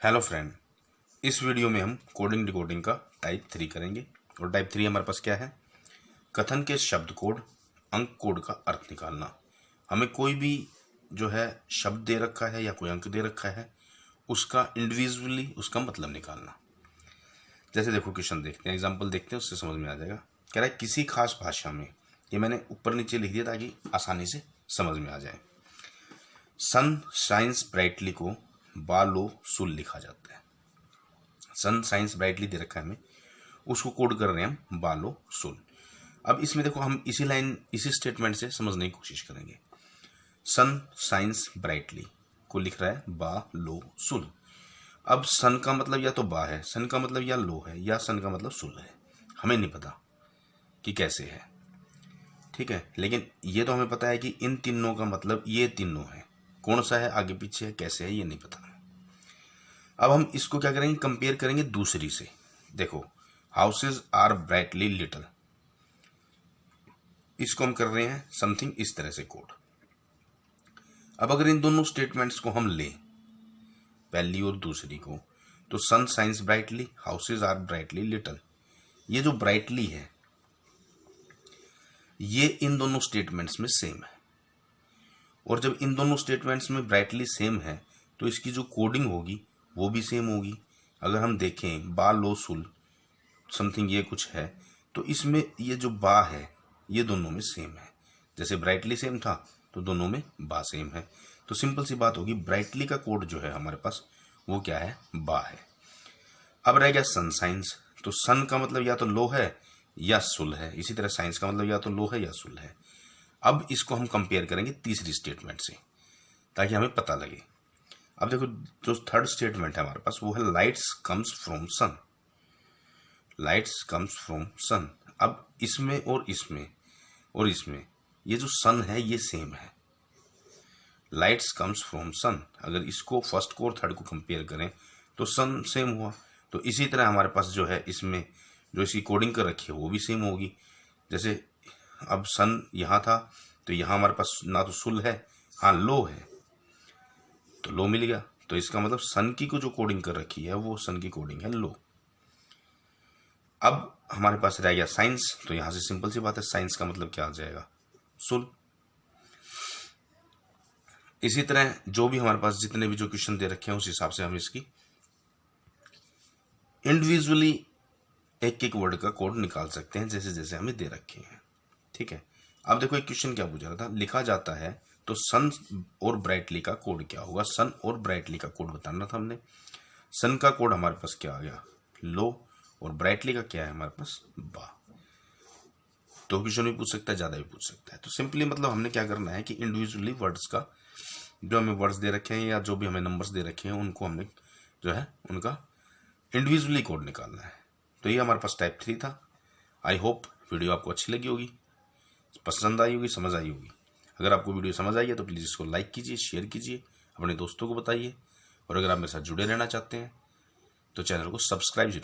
Hello friend, इस video में हम कोडिंग डिकोडिंग का टाइप 3 करेंगे। और टाइप 3 हमारे पास क्या है? कथन के शब्द कोड, अंक कोड का अर्थ निकालना। हमें कोई भी जो है शब्द दे रखा है या कोई अंक दे रखा है, उसका इंडिविजुअली उसका मतलब निकालना। जैसे देखो क्वेश्चन देखते हैं, एग्जाम्पल देखते हैं, उससे समझ में आ जाएगा। कह रहा है किसी खास भाषा में, ये मैंने ऊपर नीचे लिख दिया ताकि आसानी से समझ में आ जाए। सन शाइन्स ब्राइटली को बालो सुल लिखा जाता है। सन साइंस ब्राइटली दे रखा है हमें, उसको कोड कर रहे हैं हम बालो सुल। अब इसमें देखो हम इसी स्टेटमेंट से समझने की कोशिश करेंगे। सन साइंस ब्राइटली को लिख रहा है बा लो सुल। अब सन का मतलब या तो बा है, सन का मतलब या लो है, या सन का मतलब सुल है। हमें नहीं पता कि कैसे है, ठीक है, लेकिन ये तो हमें पता है कि इन तीनों का मतलब ये तीनों है। कौन सा है, आगे पीछे है, कैसे है, ये नहीं पता। अब हम इसको क्या करेंगे, कंपेयर करेंगे दूसरी से। देखो, हाउसेज आर ब्राइटली लिटिल, इसको हम कर रहे हैं समथिंग इस तरह से कोड। अब अगर इन दोनों स्टेटमेंट्स को हम लें, पहली और दूसरी को, तो sun shines brightly, houses are brightly little. ये जो ब्राइटली है ये इन दोनों स्टेटमेंट्स में सेम है, और जब इन दोनों स्टेटमेंट्स में ब्राइटली सेम है तो इसकी जो कोडिंग होगी वो भी सेम होगी। अगर हम देखें बा लो सुल समथिंग ये कुछ है, तो इसमें ये जो बा है ये दोनों में सेम है। जैसे ब्राइटली सेम था तो दोनों में बा सेम है। तो सिंपल सी बात होगी, ब्राइटली का कोड जो है हमारे पास वो क्या है, बा है। अब रह गया सन साइंस, तो सन का मतलब या तो लो है या सुल है, इसी तरह साइंस का मतलब या तो लो है या सुल है। अब इसको हम कंपेयर करेंगे तीसरी स्टेटमेंट से ताकि हमें पता लगे। अब देखो, जो थर्ड स्टेटमेंट है हमारे पास वो है lights comes from sun. Lights comes from sun. अब इसमें और इसमें और इसमें ये जो सन है ये सेम है। लाइट्स कम्स फ्रॉम सन, अगर इसको फर्स्ट को और थर्ड को कंपेयर करें तो सन सेम हुआ। तो इसी तरह हमारे पास जो है इसमें जो इसकी कोडिंग कर रखी है वो भी सेम होगी। जैसे अब सन यहाँ था तो यहाँ हमारे पास ना तो सुल है, हाँ लो है, तो लो मिल गया। तो इसका मतलब सन की को जो कोडिंग कर रखी है वो सन की कोडिंग है लो। अब हमारे पास रह गया साइंस, तो यहां से सिंपल सी बात है, साइंस का मतलब क्या आ जाएगा, सुल। इसी तरह जो भी हमारे पास जितने भी जो क्वेश्चन दे रखे हैं उस हिसाब से हम इसकी इंडिविजुअली एक एक वर्ड का कोड निकाल सकते हैं जैसे जैसे हमें दे रखे हैं, ठीक है। अब देखो एक क्वेश्चन क्या पूछ रहा था, लिखा जाता है तो सन और ब्राइटली का कोड क्या होगा। सन और ब्राइटली का कोड बताना था हमने। सन का कोड हमारे पास क्या आ गया, लो, और ब्राइटली का क्या है हमारे पास, बा। तो क्वेश्चन भी पूछ सकता है, ज्यादा भी पूछ सकता है। तो सिंपली मतलब हमने क्या करना है कि इंडिविजुअली वर्ड्स का, जो हमें वर्ड्स दे रखे हैं या जो भी हमें नंबर्स दे रखे हैं उनको हमने जो है उनका इंडिविजुअली कोड निकालना है। तो ये हमारे पास टाइप 3 था। आई होप वीडियो आपको अच्छी लगी होगी, पसंद आई होगी, समझ आई होगी। अगर आपको वीडियो समझ आई है तो प्लीज़ इसको लाइक कीजिए, शेयर कीजिए, अपने दोस्तों को बताइए। और अगर आप मेरे साथ जुड़े रहना चाहते हैं तो चैनल को सब्सक्राइब जरूर